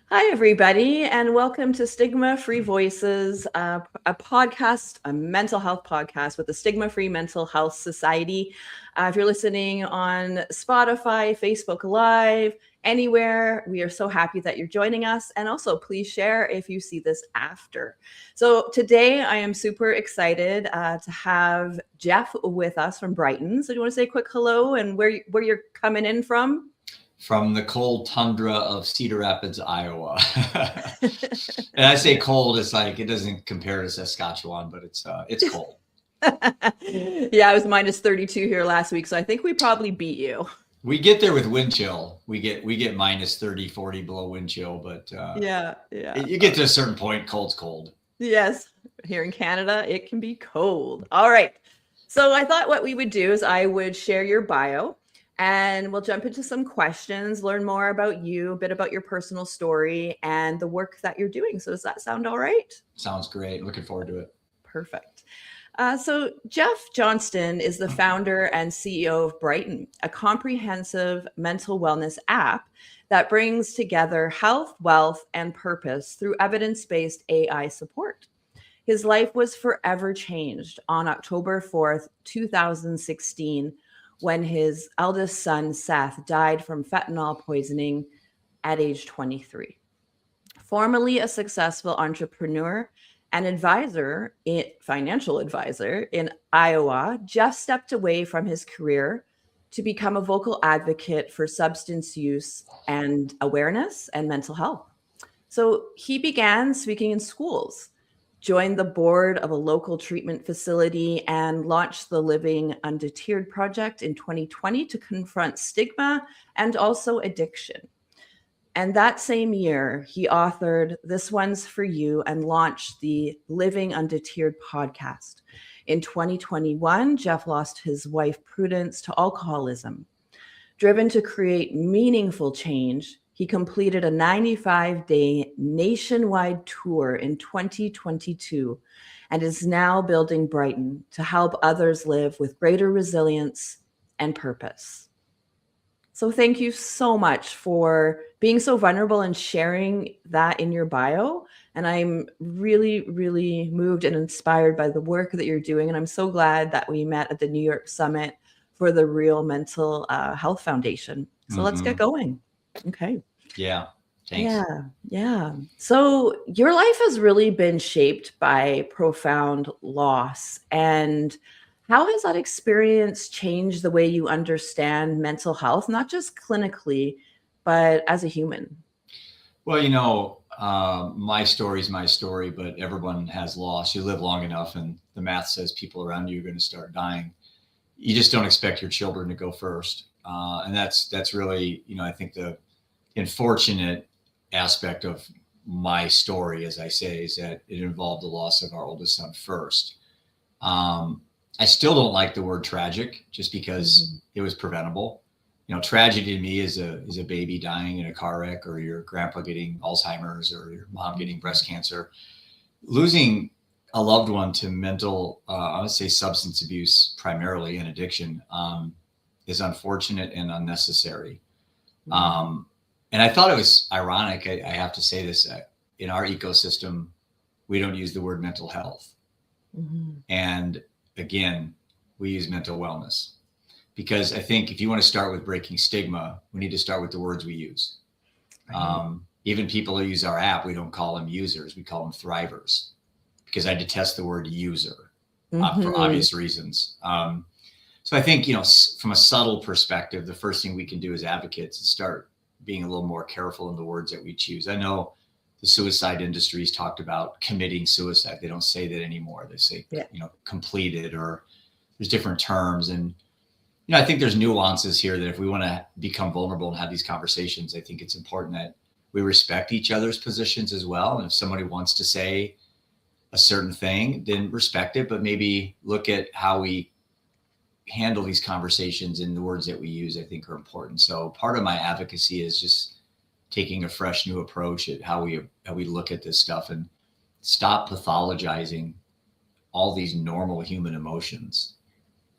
Hi, everybody, and welcome to Stigma-Free Voices, a podcast, a mental health podcast with the Stigma-Free Mental Health Society. If you're listening on Spotify, Facebook Live, anywhere, we are so happy that you're joining us. And also, please share if you see this after. So today, I am super excited to have Jeff with us from Brightn. So do you want to say a quick hello and where you're coming in from? From the cold tundra of Cedar Rapids, Iowa. And I say cold, it's like, it doesn't compare to Saskatchewan, but it's cold. Yeah, it was minus 32 here last week, so I think we probably beat you. We get there with wind chill. We get minus 30, 40 below wind chill, but yeah. You get to a certain point, cold's cold. Yes, here in Canada, it can be cold. All right. So I thought what we would do is I would share your bio. And we'll jump into some questions, learn more about you, a bit about your personal story and the work that you're doing. So does that sound all right? Sounds great. Looking forward to it. Perfect. So Jeff Johnston is the founder and CEO of Brightn, a comprehensive mental wellness app that brings together health, wealth, and purpose through evidence-based AI support. His life was forever changed on October 4th, 2016, when his eldest son, Seth, died from fentanyl poisoning at age 23. Formerly a successful entrepreneur and financial advisor in Iowa, Jeff stepped away from his career to become a vocal advocate for substance use and awareness and mental health. So he began speaking in schools, joined the board of a local treatment facility, and launched the Living Undeterred Project in 2020 to confront stigma and also addiction. And that same year, he authored This One's For You and launched the Living Undeterred Podcast. In 2021, Jeff lost his wife, Prudence, to alcoholism. Driven to create meaningful change, he completed a 95-day nationwide tour in 2022 and is now building Brightn to help others live with greater resilience and purpose. So thank you so much for being so vulnerable and sharing that in your bio. And I'm really, really moved and inspired by the work that you're doing. And I'm so glad that we met at the New York Summit for the Real Mental Health Foundation. So let's get going. Okay. Yeah. Thanks. Yeah. So your life has really been shaped by profound loss. And how has that experience changed the way you understand mental health, not just clinically, but as a human? Well, my story is my story, but everyone has loss. You live long enough and the math says people around you are going to start dying. You just don't expect your children to go first. And that's really, I think the unfortunate aspect of my story, as I say, is that it involved the loss of our oldest son first. I still don't like the word tragic just because it was preventable. Tragedy to me is a baby dying in a car wreck, or your grandpa getting Alzheimer's, or your mom getting breast cancer. Losing a loved one to mental, I would say substance abuse primarily and addiction, is unfortunate and unnecessary. And I thought it was ironic. I have to say this, in our ecosystem, we don't use the word mental health. And again, we use mental wellness, because I think if you want to start with breaking stigma, we need to start with the words we use. Even people who use our app, we don't call them users, we call them thrivers, because I detest the word user for obvious reasons. So I think, from a subtle perspective, the first thing we can do as advocates is start being a little more careful in the words that we choose. I know the suicide industry's talked about committing suicide. They don't say that anymore. They say, completed, or there's different terms. And, I think there's nuances here that if we want to become vulnerable and have these conversations, I think it's important that we respect each other's positions as well. And if somebody wants to say a certain thing, then respect it, but maybe look at how we handle these conversations and the words that we use, I think, are important. So part of my advocacy is just taking a fresh new approach at how we look at this stuff and stop pathologizing all these normal human emotions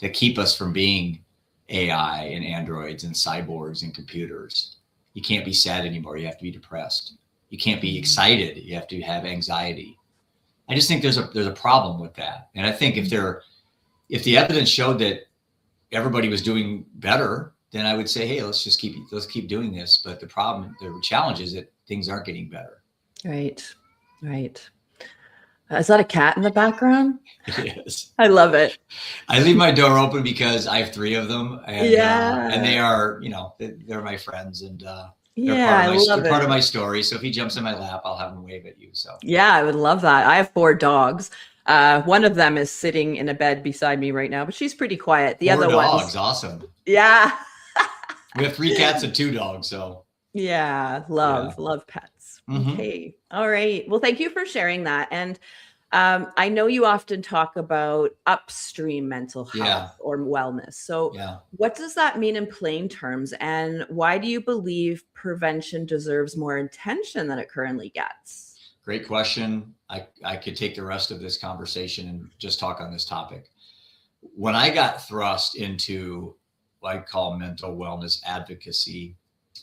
that keep us from being AI and androids and cyborgs and computers. You can't be sad anymore. You have to be depressed. You can't be excited. You have to have anxiety. I just think there's a problem with that. And I think if the evidence showed that everybody was doing better, then I would say, hey, let's keep doing this. But the challenge is that things aren't getting better. Right. Is that a cat in the background? It is. I love it. I leave my door open because I have 3 of them, and and they are, they're my friends, and they're part of my story. So if he jumps in my lap, I'll have him wave at you. So yeah, I would love that. I have 4 dogs. One of them is sitting in a bed beside me right now, but she's pretty quiet. The 4 other dogs, awesome. Yeah. We have 3 cats and 2 dogs. So yeah, love pets. Mm-hmm. Okay. All right. Well, thank you for sharing that. And I know you often talk about upstream mental health or wellness. So what does that mean in plain terms? And why do you believe prevention deserves more attention than it currently gets? Great question. I could take the rest of this conversation and just talk on this topic. When I got thrust into what I call mental wellness advocacy,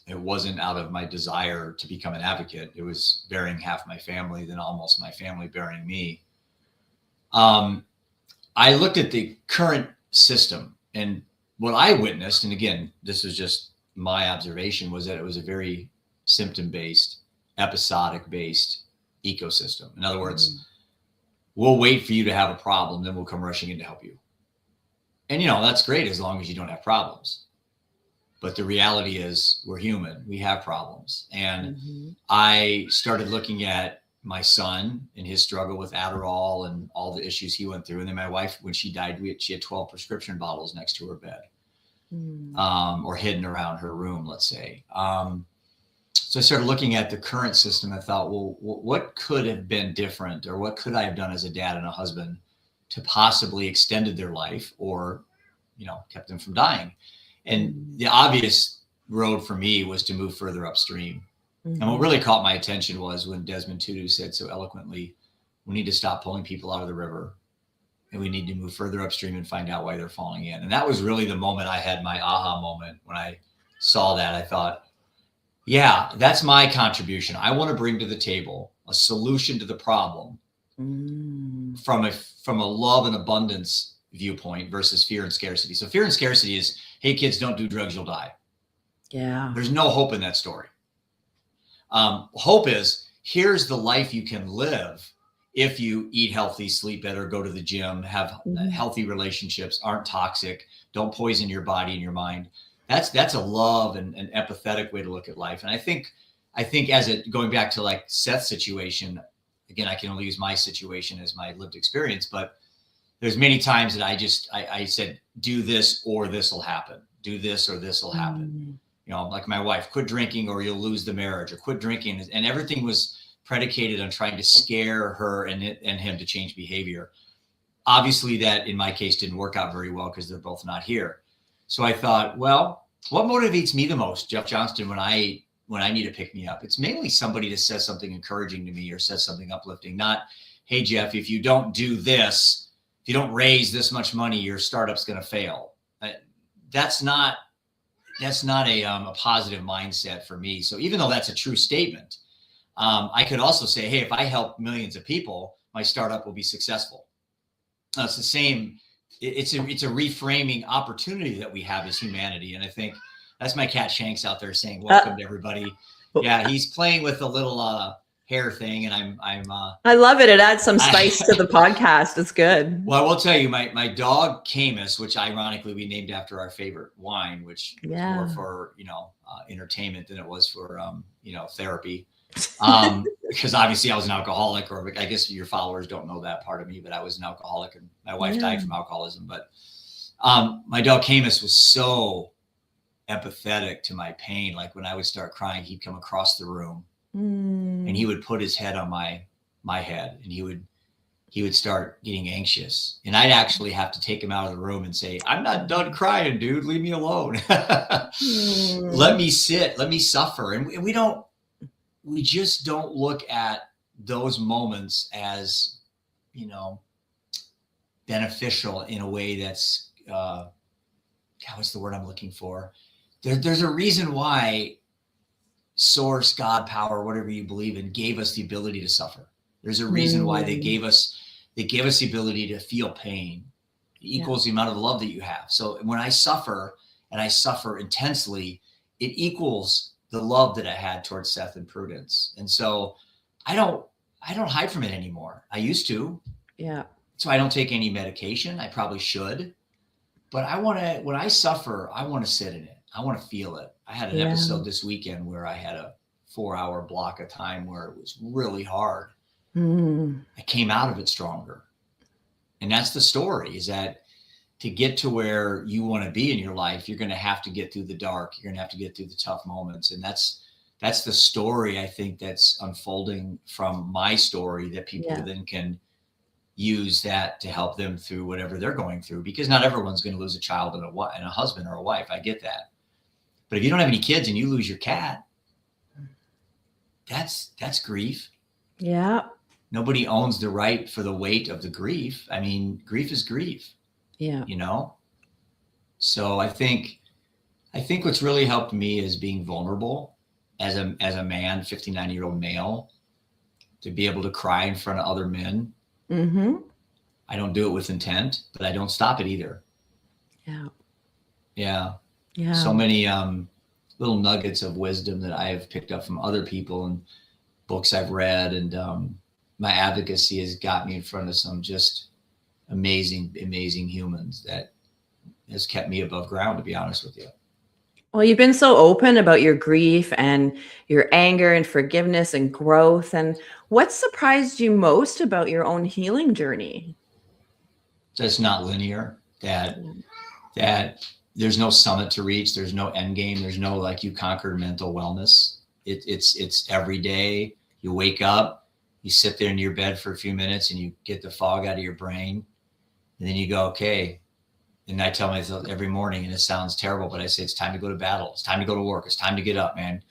it wasn't out of my desire to become an advocate. It was burying half my family, then almost my family burying me. I looked at the current system, and what I witnessed, and again, this is just my observation, was that it was a very symptom-based, episodic-based ecosystem. In other words, we'll wait for you to have a problem, then we'll come rushing in to help you. And, that's great as long as you don't have problems. But the reality is we're human. We have problems. And I started looking at my son and his struggle with Adderall and all the issues he went through. And then my wife, when she died, she had 12 prescription bottles next to her bed, or hidden around her room, let's say. So I started looking at the current system. I thought, well, what could have been different, or what could I have done as a dad and a husband to possibly extended their life or, kept them from dying? And the obvious road for me was to move further upstream. And what really caught my attention was when Desmond Tutu said so eloquently, we need to stop pulling people out of the river, and we need to move further upstream and find out why they're falling in. And that was really the moment I had my aha moment. When I saw that, I thought, yeah, that's my contribution. I want to bring to the table a solution to the problem from a love and abundance viewpoint versus fear and scarcity. So fear and scarcity is, hey, kids, don't do drugs, you'll die. Yeah. There's no hope in that story. Hope is, here's the life you can live if you eat healthy, sleep better, go to the gym, have healthy relationships, aren't toxic, don't poison your body and your mind. That's a love and an empathetic way to look at life. And I think going back to like Seth's situation, again, I can only use my situation as my lived experience, but there's many times that I said, do this or this will happen. Do this or this will happen. Like my wife, quit drinking or you'll lose the marriage, or quit drinking. And everything was predicated on trying to scare her and him to change behavior. Obviously that in my case didn't work out very well because they're both not here. So I thought, well, what motivates me the most, Jeff Johnston, when I need to pick me up? It's mainly somebody that says something encouraging to me or says something uplifting, not, hey, Jeff, if you don't do this, if you don't raise this much money, your startup's going to fail. That's not a positive mindset for me. So even though that's a true statement, I could also say, hey, if I help millions of people, my startup will be successful. It's the same. It's a reframing opportunity that we have as humanity. And I think that's my cat Shanks out there saying, welcome to everybody. Yeah, he's playing with a little hair thing, and I love it. It adds some spice to the podcast. It's good. Well, I will tell you, my dog Camus, which ironically we named after our favorite wine, which was more for entertainment than it was for therapy. Because obviously I was an alcoholic, or I guess your followers don't know that part of me, but I was an alcoholic, and my wife died from alcoholism. But my dog Camus was so empathetic to my pain. Like when I would start crying, he'd come across the room and he would put his head on my head, and he would start getting anxious, and I'd actually have to take him out of the room and say, I'm not done crying, dude, leave me alone. Let me sit, let me suffer. And we just don't look at those moments as, beneficial in a way that's, what's the word I'm looking for? There's a reason why source, God, power, whatever you believe in, gave us the ability to suffer. There's a reason why they gave us the ability to feel pain. It equals the amount of love that you have. So when I suffer, and I suffer intensely, it equals the love that I had towards Seth and Prudence. And so I don't hide from it anymore. I used to. Yeah. So I don't take any medication. I probably should. But when I suffer, I want to sit in it. I want to feel it. I had an episode this weekend where I had a 4-hour block of time where it was really hard. I came out of it stronger. And that's the story, is that to get to where you want to be in your life, you're going to have to get through the dark. You're going to have to get through the tough moments. And that's the story, I think, that's unfolding from my story, that people then can use that to help them through whatever they're going through, because not everyone's going to lose a child and a husband or a wife. I get that. But if you don't have any kids and you lose your cat, that's grief. Yeah. Nobody owns the right for the weight of the grief. I mean, grief is grief. Yeah. You know? So I think what's really helped me is being vulnerable as a man, 59-year-old male, to be able to cry in front of other men. Mm-hmm. I don't do it with intent, but I don't stop it either. Yeah. Yeah. Yeah. So many little nuggets of wisdom that I have picked up from other people and books I've read, and my advocacy has got me in front of some just amazing humans that has kept me above ground, to be honest with you. Well, you've been so open about your grief and your anger and forgiveness and growth. And what surprised you most about your own healing journey? That's not linear, that there's no summit to reach. There's no end game. There's no, like, you conquered mental wellness. It's every day you wake up, you sit there in your bed for a few minutes and you get the fog out of your brain. And then you go, okay. And I tell myself every morning, and it sounds terrible, but I say, it's time to go to battle. It's time to go to work. It's time to get up, man.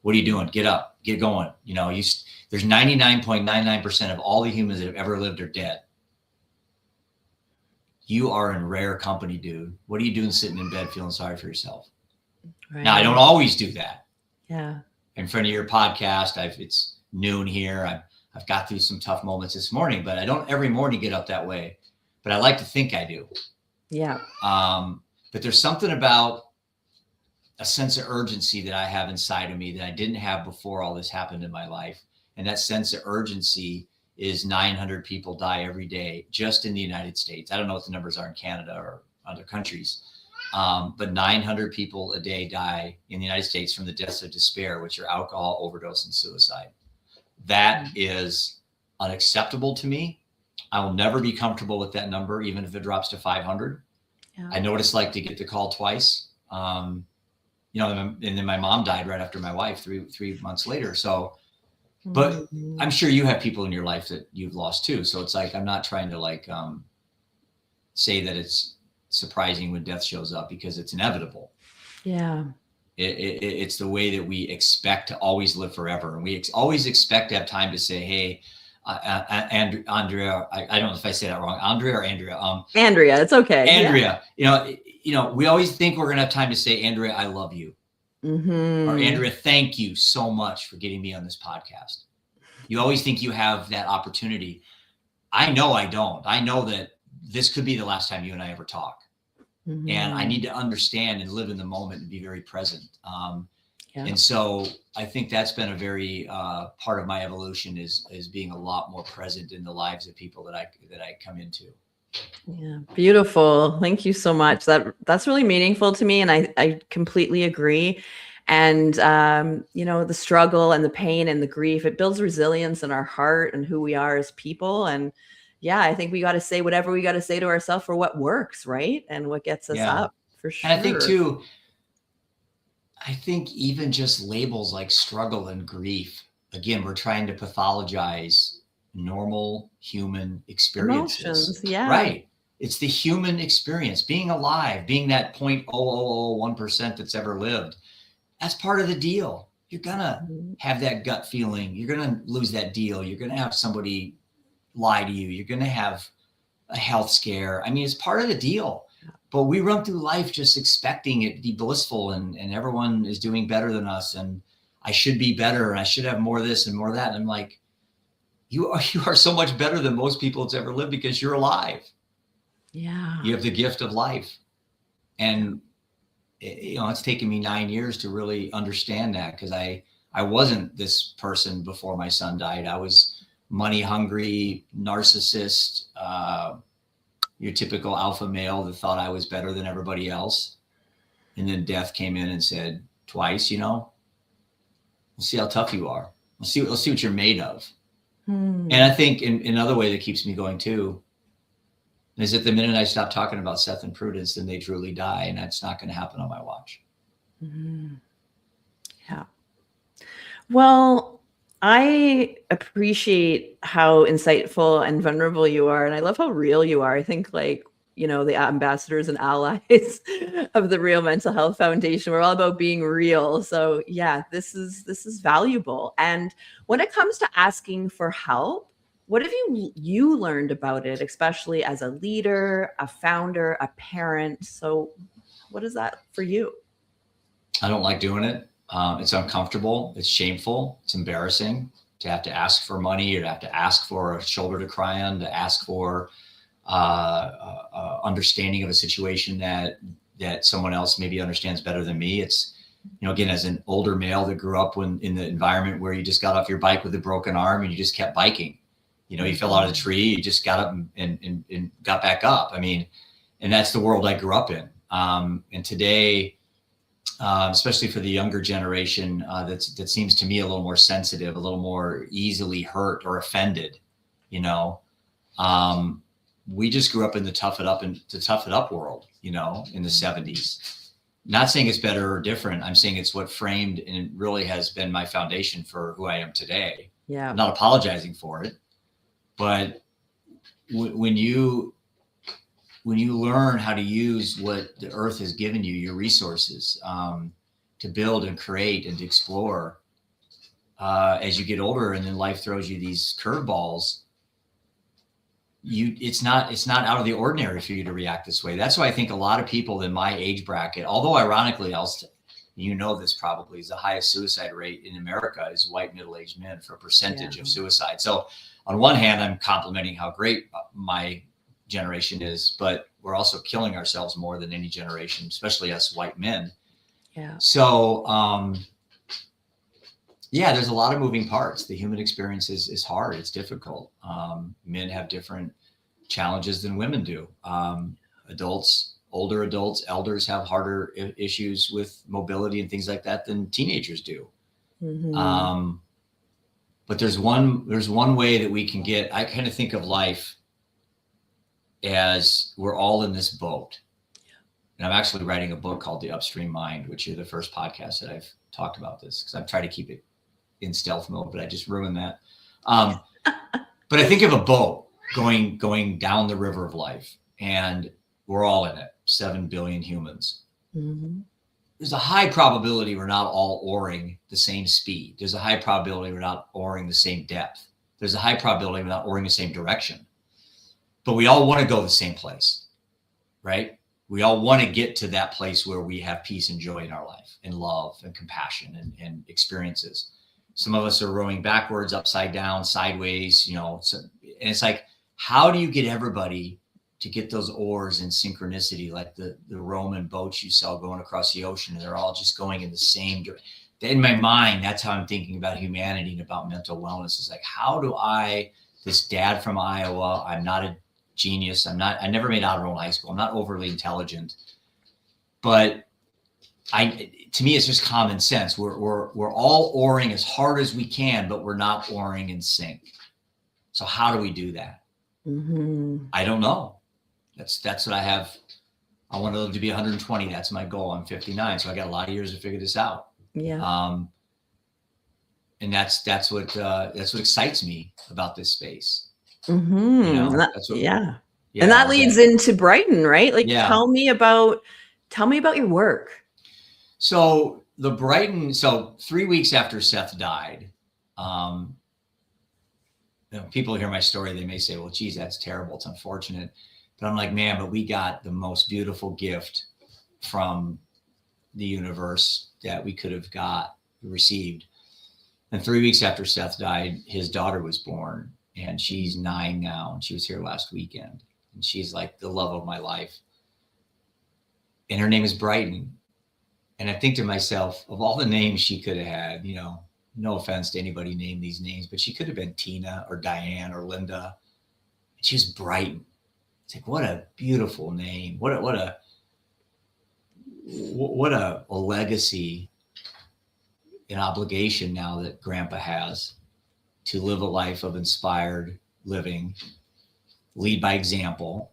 What are you doing? Get up, get going. You know, there's 99.99% of all the humans that have ever lived are dead. You are in rare company, dude. What are you doing sitting in bed feeling sorry for yourself? Right. Now, I don't always do that. Yeah. In front of your podcast, it's noon here. I've got through some tough moments this morning, but I don't every morning get up that way. But I like to think I do. Yeah. But there's something about a sense of urgency that I have inside of me that I didn't have before all this happened in my life. And that sense of urgency is 900 people die every day just in the United States. I don't know what the numbers are in Canada or other countries, but 900 people a day die in the United States from the deaths of despair, which are alcohol, overdose, and suicide. That is unacceptable to me. I will never be comfortable with that number, even if it drops to 500. Yeah. I know what it's like to get the call twice. And then my mom died right after my wife, three months later. So, but I'm sure you have people in your life that you've lost too. So it's like, I'm not trying to say that it's surprising when death shows up, because it's inevitable. Yeah. It's the way that we expect to always live forever. And we always expect to have time to say, hey, Andrea, I don't know if I say that wrong. Andrea or Andrea? Andrea, it's okay. Andrea, yeah. We always think we're going to have time to say, Andrea, I love you. Mm-hmm. Or Andrea, thank you so much for getting me on this podcast. You always think you have that opportunity. I know I don't. I know that this could be the last time you and I ever talk. Mm-hmm. And I need to understand and live in the moment and be very present. And so I think that's been a very part of my evolution is being a lot more present in the lives of people that I come into. Yeah, beautiful. Thank you so much. That's really meaningful to me, and I completely agree. And the struggle and the pain and the grief, it builds resilience in our heart and who we are as people. And yeah, I think we got to say whatever we got to say to ourselves for what works, right? And what gets us up, for sure. And I think too, even just labels like struggle and grief, again, we're trying to pathologize normal human experiences. Emotions, yeah. Right. It's the human experience, being alive, being that 0.0001% that's ever lived. That's part of the deal. You're going to have that gut feeling. You're going to lose that deal. You're going to have somebody lie to you. You're going to have a health scare. I mean, it's part of the deal. But we run through life just expecting it to be blissful and everyone is doing better than us. And I should be better and I should have more of this and more of that. And I'm like, you are so much better than most people that's ever lived because you're alive. Yeah. You have the gift of life. And, it's taken me 9 years to really understand that, because I wasn't this person before my son died. I was money hungry, narcissist, your typical alpha male that thought I was better than everybody else. And then death came in and said twice, we'll see how tough you are. We'll see what you're made of. And I think another way that keeps me going too is that the minute I stop talking about Seth and Prudence, then they truly die. And that's not going to happen on my watch. Yeah. Well, I appreciate how insightful and vulnerable you are. And I love how real you are. I think the ambassadors and allies of the Real Mental Health Foundation, we're all about being real. So yeah, this is valuable. And when it comes to asking for help, what have you learned about it, especially as a leader, a founder, a parent? So what is that for you? I don't like doing it. It's uncomfortable. It's shameful. It's embarrassing to have to ask for money, or to have to ask for a shoulder to cry on, to ask for understanding of a situation that someone else maybe understands better than me. It's, again, as an older male that grew up in the environment where you just got off your bike with a broken arm and you just kept biking. You fell out of the tree, you just got up and got back up. I mean, and that's the world I grew up in. And today, especially for the younger generation, that seems to me a little more sensitive, a little more easily hurt or offended. We just grew up in the tough it up world, in the 70s. Not saying it's better or different. I'm saying it's what framed and really has been my foundation for who I am today. Yeah. I'm not apologizing for it, but when you learn how to use what the earth has given you, your resources, to build and create and to explore, as you get older, and then life throws you these curveballs, it's not out of the ordinary for you to react this way. That's why I think a lot of people in my age bracket, although ironically, this probably is the highest suicide rate in America is white middle-aged men for a percentage of suicide. So on one hand, I'm complimenting how great my generation is, but we're also killing ourselves more than any generation, especially us white men. Yeah. So, there's a lot of moving parts. The human experience is hard. It's difficult. Men have different challenges than women do. Older adults, elders have harder issues with mobility and things like that than teenagers do. Mm-hmm. But there's one way that we can get, I kind of think of life as we're all in this boat. And I'm actually writing a book called The Upstream Mind, which you're the first podcast that I've talked about this, because I've tried to keep it in stealth mode, but I just ruined that. But I think of a boat going down the river of life, and we're all in it, 7 billion humans. Mm-hmm. There's a high probability we're not all oaring the same speed. There's a high probability we're not oaring the same depth. There's a high probability we're not oaring the same direction. But we all want to go the same place, right? We all want to get to that place where we have peace and joy in our life, and love and compassion and experiences. Some of us are rowing backwards, upside down, sideways, and it's like, how do you get everybody to get those oars in synchronicity, like the Roman boats you saw going across the ocean, and they're all just going in the same direction? In my mind, that's how I'm thinking about humanity and about mental wellness. It's like, how do this dad from Iowa, I'm not a genius. I never made honor roll in high school. I'm not overly intelligent, but to me, it's just common sense. We're all oaring as hard as we can, but we're not oaring in sync. So how do we do that? Mm-hmm. I don't know. That's what I have. I want to live to be 120. That's my goal. I'm 59. So I got a lot of years to figure this out. Yeah. And that's what excites me about this space. Mm-hmm. And that leads into Brightn, right? Like, tell me about your work. So the Brightn, 3 weeks after Seth died, people hear my story, they may say, well, geez, that's terrible. It's unfortunate. But I'm like, man, but we got the most beautiful gift from the universe that we could have received. And 3 weeks after Seth died, his daughter was born, and she's 9 now. And she was here last weekend, and she's like the love of my life. And her name is Brightn. And I think to myself, of all the names she could have had, you know, no offense to anybody named these names, but she could have been Tina or Diane or Linda. She was Brightn. It's like, what a beautiful name. What a legacy, an obligation now that Grandpa has to live a life of inspired living, lead by example,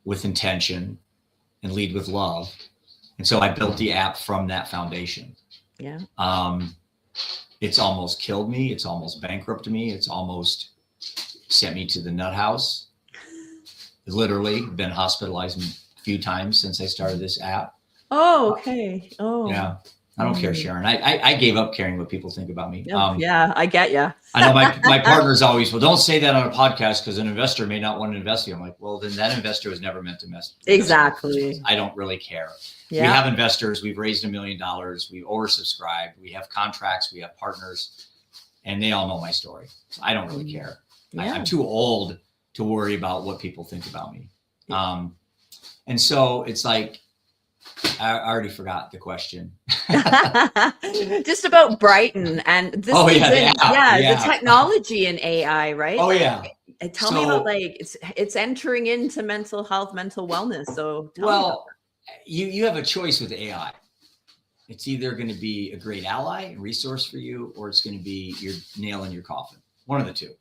with intention, and lead with love. And so I built the app from that foundation. Yeah. It's almost killed me. It's almost bankrupted me. It's almost sent me to the nut house. Literally been hospitalized a few times since I started this app. Oh, okay. Oh, yeah. I don't care, Sharon. I gave up caring what people think about me. Yeah, I get you. I know my partner's always, well, don't say that on a podcast because an investor may not want to invest in you. I'm like, well, then that investor was never meant to invest. Exactly. I don't really care. Yeah. We have investors. We've raised $1 million. We've oversubscribed. We have contracts. We have partners, and they all know my story. So I don't really care. Yeah. I'm too old to worry about what people think about me. And so it's like, I already forgot the question. Just about Brightn and this. The technology in AI, right? Oh yeah. Tell me about, like, it's entering into mental health, mental wellness. So you have a choice with AI. It's either going to be a great ally and resource for you, or it's going to be your nail in your coffin. One of the two.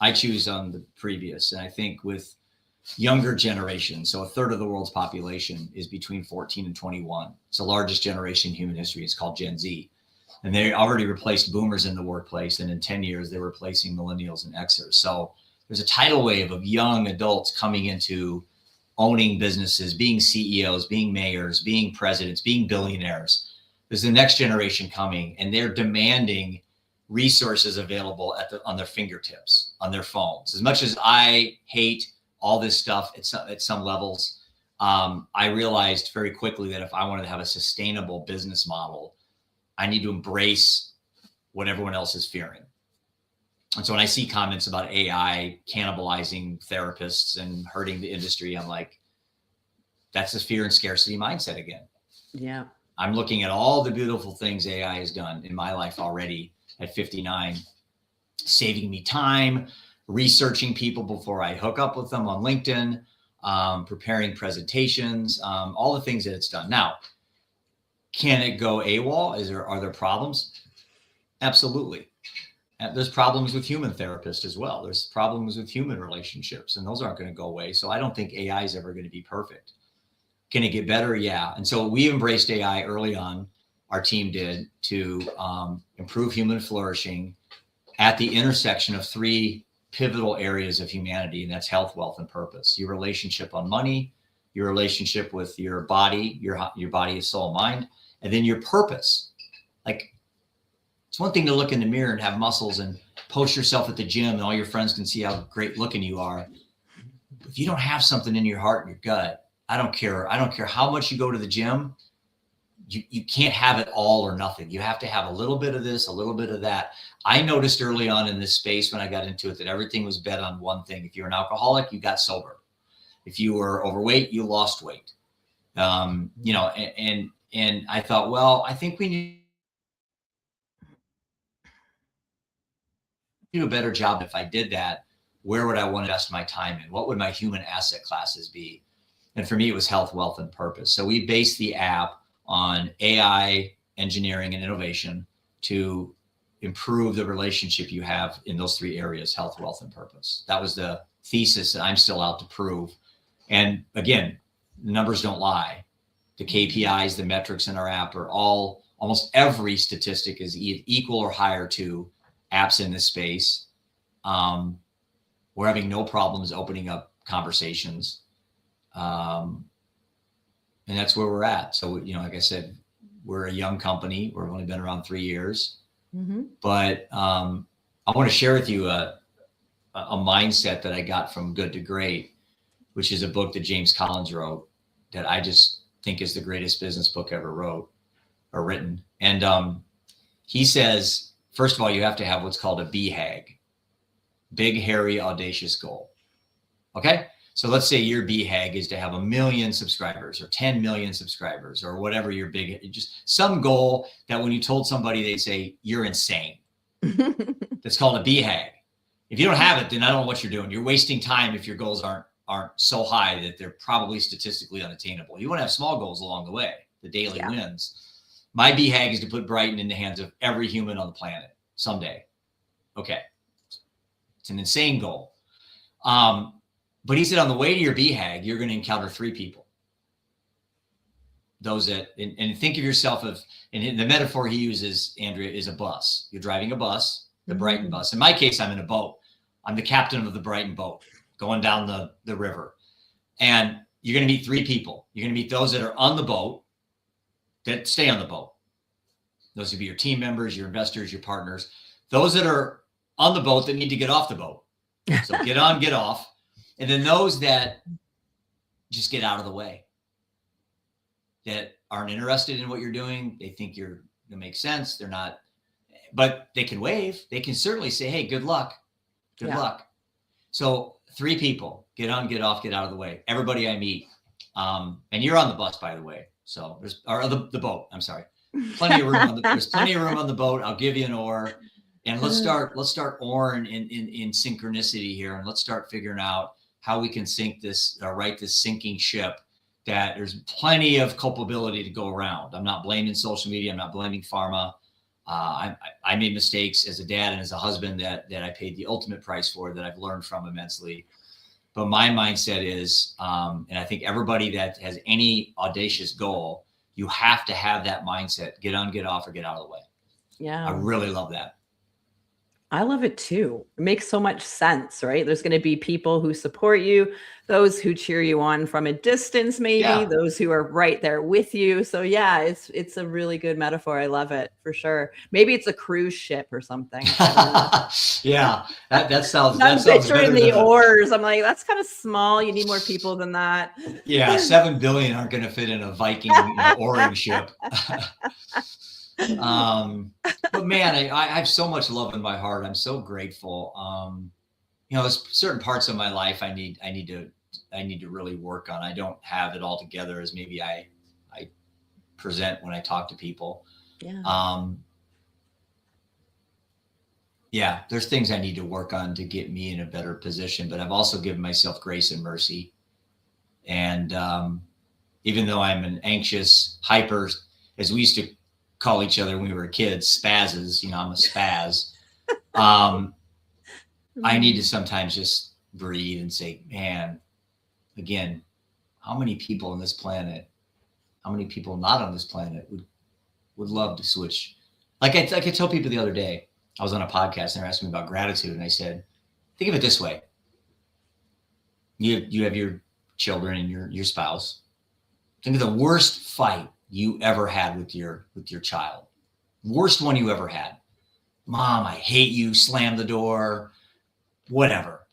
I choose on the previous, and I think with younger generation, so a third of the world's population is between 14 and 21. It's the largest generation in human history. It's called Gen Z. And they already replaced boomers in the workplace. And in 10 years, they're replacing millennials and Xers. So there's a tidal wave of young adults coming into owning businesses, being CEOs, being mayors, being presidents, being billionaires. There's the next generation coming, and they're demanding resources available on their fingertips, on their phones. As much as I hate all this stuff at some levels, I realized very quickly that if I wanted to have a sustainable business model, I need to embrace what everyone else is fearing. And so when I see comments about AI cannibalizing therapists and hurting the industry, I'm like, that's the fear and scarcity mindset again. Yeah. I'm looking at all the beautiful things AI has done in my life already at 59, saving me time, researching people before I hook up with them on LinkedIn, preparing presentations, all the things that it's done. Now, can it go AWOL? Are there problems? Absolutely. And there's problems with human therapists as well. There's problems with human relationships, and those aren't going to go away. So I don't think AI is ever going to be perfect. Can it get better? Yeah. And so we embraced AI early on. Our team did, to improve human flourishing at the intersection of 3 pivotal areas of humanity, and that's health, wealth, and purpose. Your relationship on money, your relationship with your body, your body is soul, mind, and then your purpose. Like, it's one thing to look in the mirror and have muscles and post yourself at the gym and all your friends can see how great looking you are. If you don't have something in your heart and your gut, I don't care how much you go to the gym. You can't have it all or nothing. You have to have a little bit of this, a little bit of that. I noticed early on in this space when I got into it that everything was bet on one thing. If you're an alcoholic, you got sober. If you were overweight, you lost weight. And I thought, well, I think we need to do a better job. If I did that, where would I want to invest my time in? What would my human asset classes be? And for me, it was health, wealth, and purpose. So we based the app on AI, engineering, and innovation to improve the relationship you have in those 3 areas: health, wealth, and purpose. That was the thesis that I'm still out to prove. And again, the numbers don't lie. The KPIs, the metrics in our app are almost every statistic is equal or higher to apps in this space. We're having no problems opening up conversations. And that's where we're at. So, like I said, we're a young company. We've only been around 3 years. Mm-hmm. But I want to share with you a mindset that I got from Good to Great, which is a book that James Collins wrote that I just think is the greatest business book ever written. And He says, first of all, you have to have what's called a BHAG, big, hairy, audacious goal. Okay. So let's say your BHAG is to have 1 million subscribers or 10 million subscribers or whatever your big, just some goal that when you told somebody, they say, you're insane. That's called a BHAG. If you don't have it, then I don't know what you're doing. You're wasting time if your goals aren't so high that they're probably statistically unattainable. You want to have small goals along the way, the daily wins. My BHAG is to put Brightn in the hands of every human on the planet someday. Okay. It's an insane goal. But he said on the way to your BHAG, you're going to encounter 3 people. Those that, and think of yourself and the metaphor he uses, Andrea, is a bus. You're driving a bus, the Brightn bus. In my case, I'm in a boat. I'm the captain of the Brightn boat going down the river. And you're going to meet 3 people. You're going to meet those that are on the boat, that stay on the boat. Those would be your team members, your investors, your partners. Those that are on the boat that need to get off the boat. So get on, get off. And then those that just get out of the way, that aren't interested in what you're doing. They think you're going to make sense. They're not, but they can wave. They can certainly say, hey, good luck. Good luck. So 3 people, get on, get off, get out of the way. Everybody I meet. And you're on the bus, by the way. So there's, or the boat, I'm sorry. Plenty of room there's plenty of room on the boat. I'll give you an oar. And let's start oaring in synchronicity here. And let's start figuring out how we can sink this, right this sinking ship, that there's plenty of culpability to go around. I'm not blaming social media. I'm not blaming pharma. I made mistakes as a dad and as a husband that I paid the ultimate price for, that I've learned from immensely. But my mindset is, and I think everybody that has any audacious goal, you have to have that mindset, get on, get off, or get out of the way. Yeah. I really love that. I love it too. It makes so much sense, right? There's going to be people who support you, those who cheer you on from a distance, maybe those who are right there with you. So yeah, it's a really good metaphor. I love it for sure. Maybe it's a cruise ship or something. Yeah, that sounds. I'm picturing the oars. I'm like, that's kind of small. You need more people than that. Yeah, 7 billion aren't going to fit in a Viking oaring ship. But man, I have so much love in my heart. I'm so grateful. There's certain parts of my life I need to really work on. I don't have it all together as maybe I present when I talk to people. Yeah. There's things I need to work on to get me in a better position, but I've also given myself grace and mercy. And even though I'm an anxious, hyper, as we used to call each other when we were kids, spazzes, I'm a spaz. I need to sometimes just breathe and say, man, again, how many people on this planet, how many people not on this planet would love to switch? Like I tell people the other day, I was on a podcast and they were asking me about gratitude. And I said, think of it this way. You have your children and your spouse. Think of the worst fight you ever had with your child. Worst one you ever had. Mom, I hate you, slam the door, whatever.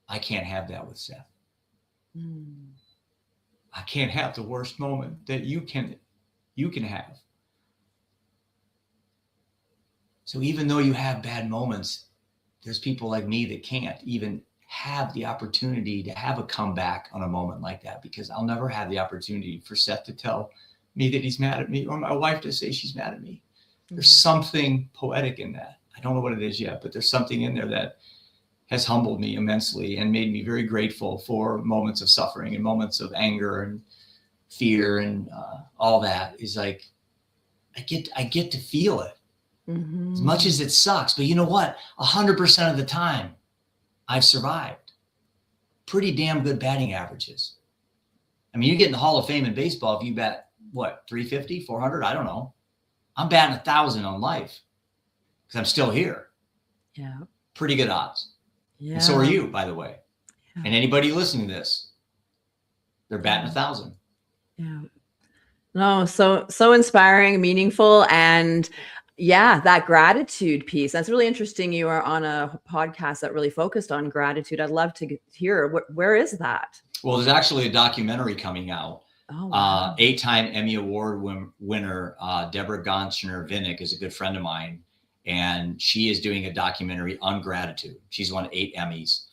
I can't have that with Seth. I can't have the worst moment that you can have. So even though you have bad moments, there's people like me that can't even have the opportunity to have a comeback on a moment like that, because I'll never have the opportunity for Seth to tell me that he's mad at me, or my wife to say she's mad at me. There's something poetic in that. I don't know what it is yet, but there's something in there that has humbled me immensely and made me very grateful for moments of suffering and moments of anger and fear and all that. Is like, I get to feel it as much as it sucks. But you know what? 100% of the time, I've survived. Pretty damn good batting averages. I mean, you get in the Hall of Fame in baseball if you bat, what, 350, 400? I don't know. I'm batting 1,000 on life because I'm still here. Yeah. Pretty good odds. Yeah. And so are you, by the way. Yeah. And anybody listening to this, they're batting 1,000. Yeah. No, so inspiring, meaningful, and yeah, that gratitude piece. That's really interesting. You are on a podcast that really focused on gratitude. I'd love to hear, where is that? Well, there's actually a documentary coming out Oh, wow. 8-time Emmy Award winner, Deborah Gonchner-Vinnick is a good friend of mine, and she is doing a documentary on gratitude. She's won 8 Emmys.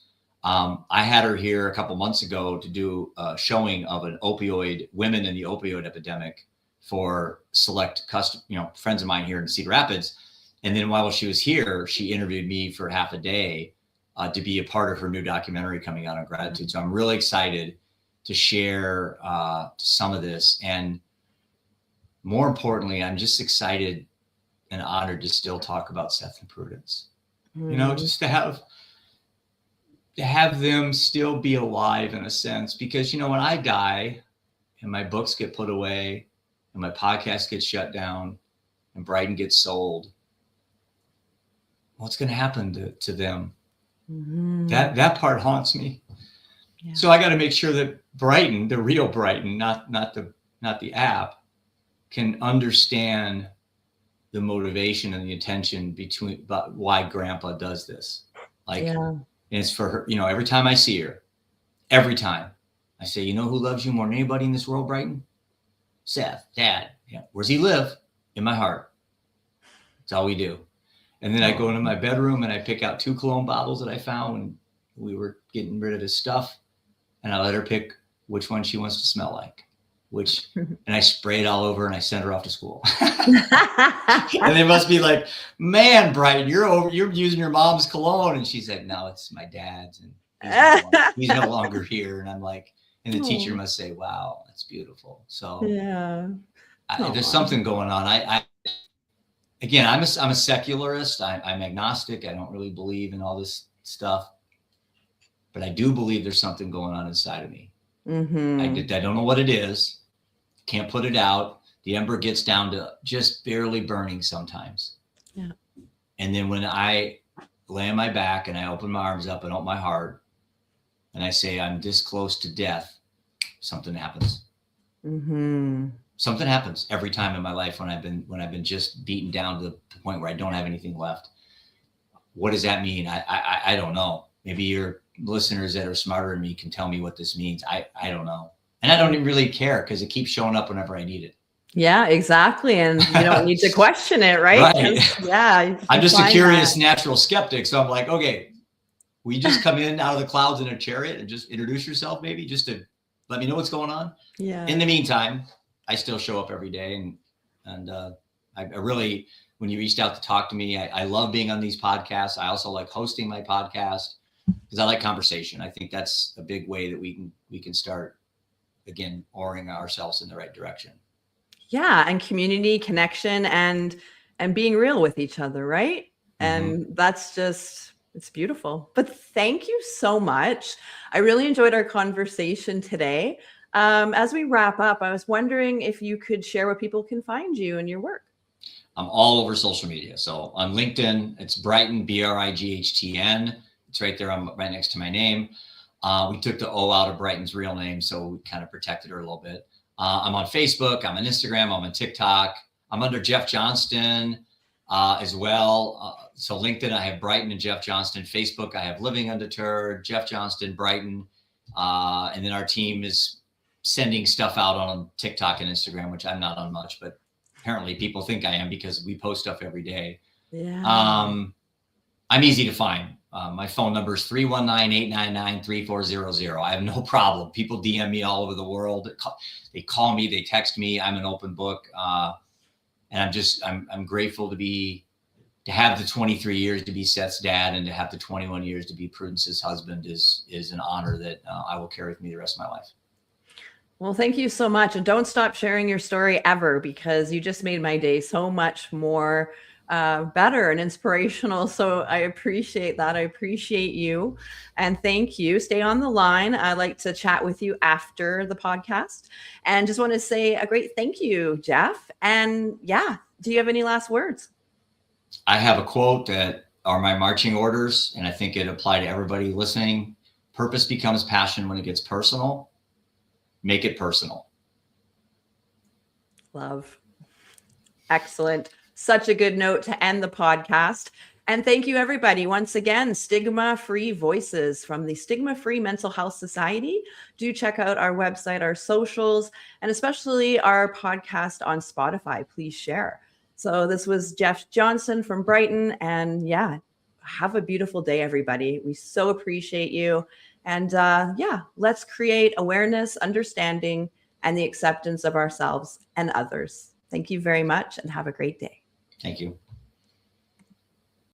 I had her here a couple months ago to do a showing of women in the opioid epidemic for select friends of mine here in Cedar Rapids. And then while she was here, she interviewed me for half a day to be a part of her new documentary coming out on gratitude. So I'm really excited to share some of this. And more importantly, I'm just excited and honored to still talk about Seth and Prudence. Just to have them still be alive in a sense, because, when I die and my books get put away and my podcast gets shut down and Brightn gets sold, what's going to happen to them? Mm-hmm. That part haunts me. Yeah. So I got to make sure that Brightn, the real Brightn, not the app, can understand the motivation and the intention but why Grandpa does this. And it's for her, every time I see her, every time I say, who loves you more than anybody in this world, Brightn? Seth, Dad. Yeah. Where's he live? In my heart. That's all we do. And then I go into my bedroom and I pick out 2 cologne bottles that I found when we were getting rid of his stuff. And I let her pick which one she wants to smell like, and I spray it all over and I send her off to school. And they must be like, man, Brightn, you're using your mom's cologne. And she's like, no, it's my dad's. And he's no longer here. And I'm like, and the teacher must say, wow, that's beautiful. So there's something going on. I'm a secularist. I'm agnostic. I don't really believe in all this stuff, but I do believe there's something going on inside of me. Mm-hmm. I don't know what it is. Can't put it out. The ember gets down to just barely burning sometimes. Yeah. And then when I lay on my back and I open my arms up and open my heart and I say, I'm this close to death, something happens. Mm-hmm. Something happens every time in my life when I've been just beaten down to the point where I don't have anything left. What does that mean? I don't know. Maybe your listeners that are smarter than me can tell me what this means. I don't know. And I don't even really care because it keeps showing up whenever I need it. Yeah, exactly. And you don't need to question it, right? Right. Yeah. I'm just a curious natural skeptic. So I'm like, okay, will you just come in out of the clouds in a chariot and just introduce yourself maybe just to let me know what's going on? Yeah. In the meantime, I still show up every day. And I really, when you reached out to talk to me, I love being on these podcasts. I also like hosting my podcast because I like conversation. I think that's a big way that we can start, again, orienting ourselves in the right direction. Yeah. And community connection and being real with each other. Right. Mm-hmm. And that's just, it's beautiful. But thank you so much. I really enjoyed our conversation today. As we wrap up, I was wondering if you could share where people can find you and your work. I'm all over social media. So on LinkedIn, it's Brightn, BRIGHTN. It's right there. I'm right next to my name. We took the O out of Brightn's real name, so we kind of protected her a little bit. I'm on Facebook. I'm on Instagram. I'm on TikTok. I'm under Jeff Johnston as well. So LinkedIn, I have Brightn and Jeff Johnston. Facebook, I have Living Undeterred, Jeff Johnston, Brightn. And then our team is sending stuff out on TikTok and Instagram, which I'm not on much, but apparently people think I am because we post stuff every day. Yeah. I'm easy to find. My phone number is 319-899-3400. I have no problem. People DM me all over the world. They call me, they text me. I'm an open book. And I'm grateful to have the 23 years to be Seth's dad and to have the 21 years to be Prudence's husband is an honor that I will carry with me the rest of my life. Well, thank you so much. And don't stop sharing your story ever, because you just made my day so much more better and inspirational. So I appreciate that. I appreciate you. And thank you. Stay on the line. I'd like to chat with you after the podcast. And just want to say a great thank you, Jeff. And yeah, do you have any last words? I have a quote that are my marching orders, and I think it applies to everybody listening. Purpose becomes passion when it gets personal. Make it personal. Love. Excellent. Such a good note to end the podcast. And thank you, everybody. Once again, Stigma-Free Voices from the Stigma-Free Mental Health Society. Do check out our website, our socials, and especially our podcast on Spotify. Please share. So this was Jeff Johnston from Brightn. And yeah, have a beautiful day, everybody. We so appreciate you. And let's create awareness, understanding, and the acceptance of ourselves and others. Thank you very much and have a great day. Thank you.